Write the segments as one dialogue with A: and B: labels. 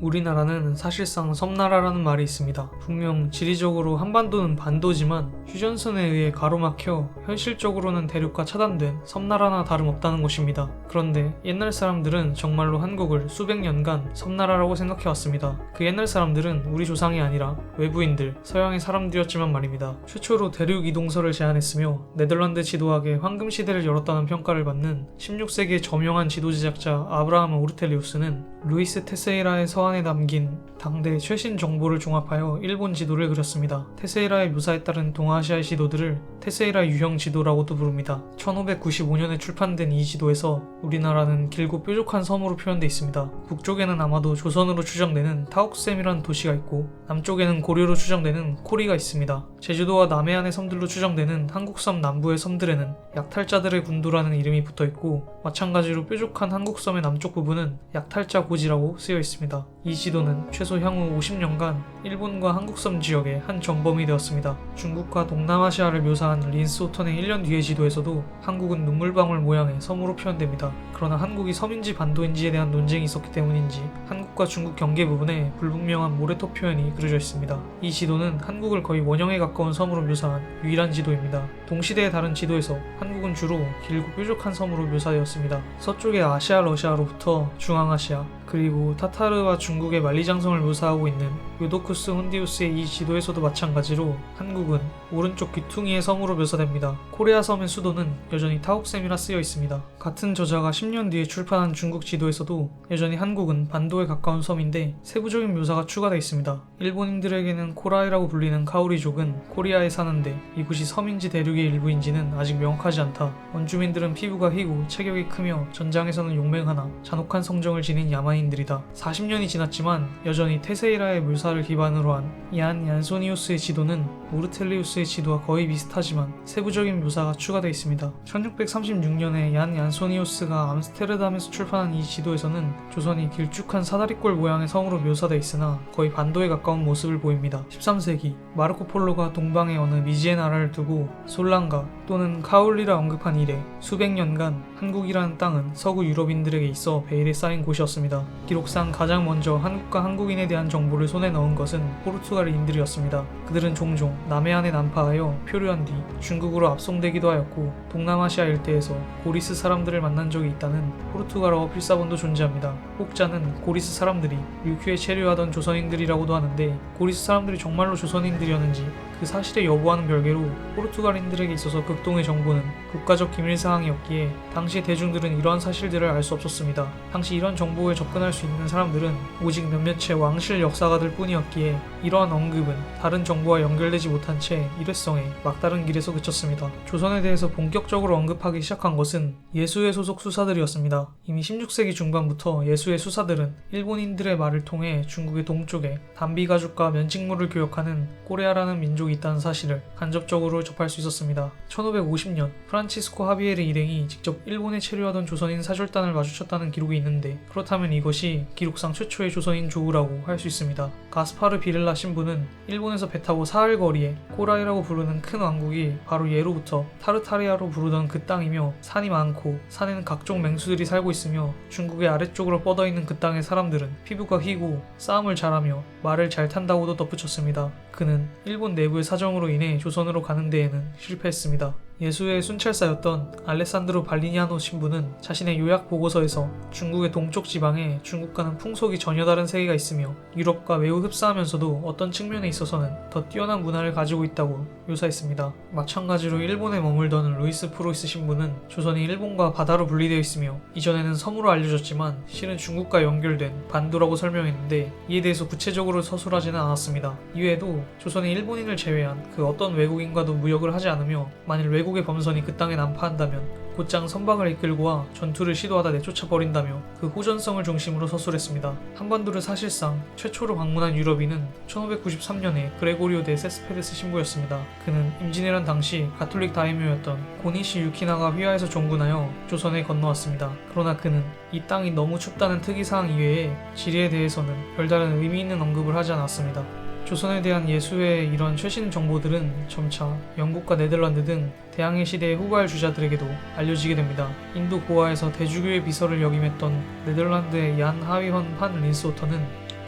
A: 우리나라는 사실상 섬나라라는 말이 있습니다. 분명 지리적으로 한반도는 반도지만 휴전선에 의해 가로막혀 현실적으로는 대륙과 차단된 섬나라나 다름없다는 것입니다. 그런데 옛날 사람들은 정말로 한국을 수백 년간 섬나라라고 생각해왔습니다. 그 옛날 사람들은 우리 조상이 아니라 외부인들, 서양의 사람들이었지만 말입니다. 최초로 대륙 이동설을 제안했으며 네덜란드 지도학의 황금시대를 열었다는 평가를 받는 16세기의 저명한 지도 제작자 아브라함 오르텔리우스는 루이스 테세이라의 서한에 담긴 당대 최신 정보를 종합하여 일본 지도를 그렸습니다. 테세이라의 묘사에 따른 동아시아의 지도들을 테세이라 유형 지도라고도 부릅니다. 1595년에 출판된 이 지도에서 우리나라는 길고 뾰족한 섬으로 표현되어 있습니다. 북쪽에는 아마도 조선으로 추정되는 타옥셈이라는 도시가 있고 남쪽에는 고려로 추정되는 코리가 있습니다. 제주도와 남해안의 섬들로 추정되는 한국섬 남부의 섬들에는 약탈자들의 군도라는 이름이 붙어있고 마찬가지로 뾰족한 한국섬의 남쪽 부분은 약탈자 고지라고 쓰여 있습니다. 이 지도는 최소 향후 50년간 일본과 한국섬 지역의 한 전범이 되었습니다. 중국과 동남아시아를 묘사한 린스 호턴의 1년 뒤의 지도에서도 한국은 눈물방울 모양의 섬으로 표현됩니다. 그러나 한국이 섬인지 반도인지에 대한 논쟁이 있었기 때문인지 한국과 중국 경계 부분에 불분명한 모래톱 표현이 그려져 있습니다. 이 지도는 한국을 거의 원형에 가까운 섬으로 묘사한 유일한 지도입니다. 동시대의 다른 지도에서 한국은 주로 길고 뾰족한 섬으로 묘사되었습니다. 서쪽의 아시아 러시아로부터 중앙아시아 그리고 타타르와 중국의 만리장성을 묘사하고 있는 요도쿠스 혼디우스의 이 지도에서도 마찬가지로 한국은 오른쪽 귀퉁이의 섬으로 묘사됩니다. 코레아 섬의 수도는 여전히 타옥셈이라 쓰여 있습니다. 같은 저자가 10년 뒤에 출판한 중국 지도에서도 여전히 한국은 반도에 가까운 섬인데 세부적인 묘사가 추가되어 있습니다. 일본인들에게는 코라이라고 불리는 카오리족은 코리아에 사는데 이곳이 섬인지 대륙의 일부인지는 아직 명확하지 않다. 원주민들은 피부가 희고 체격이 크며 전장에서는 용맹하나 잔혹한 성정을 지닌 야만인들이다. 40년이 지났지만 여전히 테세이라의 묘사를 기반으로 한 얀 얀소니우스의 지도는 오르텔리우스의 지도와 거의 비슷하지만 세부적인 묘사가 추가되어 있습니다. 1636년에 얀 얀소니우스가 암스테르담에서 출판한 이 지도에서는 조선이 길쭉한 사다리꼴 모양의 섬으로 묘사되어 있으나 거의 반도에 가까운 모습을 보입니다. 13세기 마르코 폴로가 동방의 어느 미지의 나라를 두고 솔랑가 또는 카울리라 언급한 이래 수백 년간 한국이라는 땅은 서구 유럽인들에게 있어 베일에 쌓인 곳이었습니다. 기록상 가장 먼저 한국과 한국인에 대한 정보를 손에 넣은 것은 포르투갈인들이었습니다. 그들은 종종 남해안에 난파하여 표류한 뒤 중국으로 압송되기도 하였고 동남아시아 일대에서 고리스 사람들을 만난 적이 있다는 포르투갈어 필사본도 존재합니다. 혹자는 고리스 사람들이 류큐에 체류하던 조선인들이라고도 하는데 고리스 사람들이 정말로 조선인들이었는지 그 사실의 여부와는 별개로 포르투갈인들에게 있어서 극동의 정보는 국가적 기밀사항이었기에 당시 대중들은 이러한 사실들을 알 수 없었습니다. 당시 이런 정보에 접근할 수 있는 사람들은 오직 몇몇의 왕실 역사가들 뿐이었기에 이러한 언급은 다른 정보와 연결되지 못한 채 일회성에 막다른 길에서 그쳤습니다. 조선에 대해서 본격적으로 언급하기 시작한 것은 예수회 소속 수사들이었습니다. 이미 16세기 중반부터 예수회 수사들은 일본인들의 말을 통해 중국의 동쪽에 담비 가죽과 면직물을 교역하는 꼬레아라는 민족이 있다는 사실을 간접적으로 접할 수 있었습니다. 1550년 프란치스코 하비에르 일행이 직접 일본에 체류하던 조선인 사절단을 마주쳤다는 기록이 있는데 그렇다면 이것이 기록상 최초의 조선인 조우라고 할 수 있습니다. 가스파르 비렐라 신부는 일본에서 배 타고 사흘 거리에 코라이라고 부르는 큰 왕국이 바로 예로부터 타르타리아로 부르던 그 땅이며 산이 많고 산에는 각종 맹수들이 살고 있으며 중국의 아래쪽으로 뻗어있는 그 땅의 사람들은 피부가 희고 싸움을 잘하며 말을 잘 탄다고도 덧붙였습니다. 그는 일본 내부의 사정으로 인해 조선으로 가는 데에는 실패했습니다. 예수의 순찰사였던 알레산드로 발리니아노 신부는 자신의 요약 보고서에서 중국의 동쪽 지방에 중국과는 풍속이 전혀 다른 세계가 있으며 유럽과 매우 흡사하면서도 어떤 측면에 있어서는 더 뛰어난 문화를 가지고 있다고 묘사했습니다. 마찬가지로 일본에 머물던 루이스 프로이스 신부는 조선이 일본과 바다로 분리되어 있으며 이전에는 섬으로 알려졌지만 실은 중국과 연결된 반도라고 설명했는데 이에 대해서 구체적으로 서술하지는 않았습니다. 이외에도 조선이 일본인을 제외한 그 어떤 외국인과도 무역을 하지 않으며 만일 외국의 범선이 그 땅에 난파한다면 곧장 선박을 이끌고와 전투를 시도하다 내쫓아버린다며 그 호전성을 중심으로 서술했습니다. 한반도를 사실상 최초로 방문한 유럽인은 1593년에 그레고리오 데 세스페데스 신부였습니다. 그는 임진왜란 당시 가톨릭 다이묘였던 고니시 유키나가 휘하에서 종군하여 조선에 건너왔습니다. 그러나 그는 이 땅이 너무 춥다는 특이사항 이외에 지리에 대해서는 별다른 의미 있는 언급을 하지 않았습니다. 조선에 대한 예수의 이런 최신 정보들은 점차 영국과 네덜란드 등 대항해 시대에 후가할 주자들에게도 알려지게 됩니다. 인도 고아에서 대주교의 비서를 역임했던 네덜란드의 얀 하위헌 판 린스호터는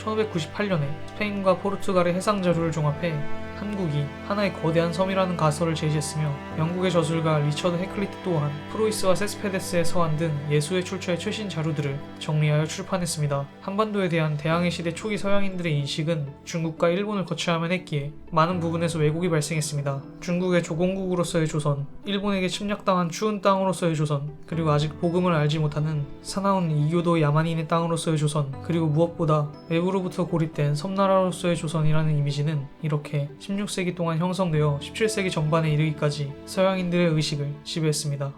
A: 1598년에 스페인과 포르투갈의 해상 자료를 종합해 한국이 하나의 거대한 섬이라는 가설을 제시했으며 영국의 저술가 리처드 해클리트 또한 프로이스와 세스페데스의 서한 등 예수의 출처의 최신 자료들을 정리하여 출판했습니다. 한반도에 대한 대항해 시대 초기 서양인들의 인식은 중국과 일본을 거쳐야만 했기에 많은 부분에서 왜곡이 발생했습니다. 중국의 조공국으로서의 조선, 일본에게 침략당한 추운 땅으로서의 조선, 그리고 아직 복음을 알지 못하는 사나운 이교도 야만인의 땅으로서의 조선, 그리고 무엇보다 외부로부터 고립된 섬나라로서의 조선이라는 이미지는 이렇게 16세기 동안 형성되어 17세기 전반에 이르기까지 서양인들의 의식을 지배했습니다.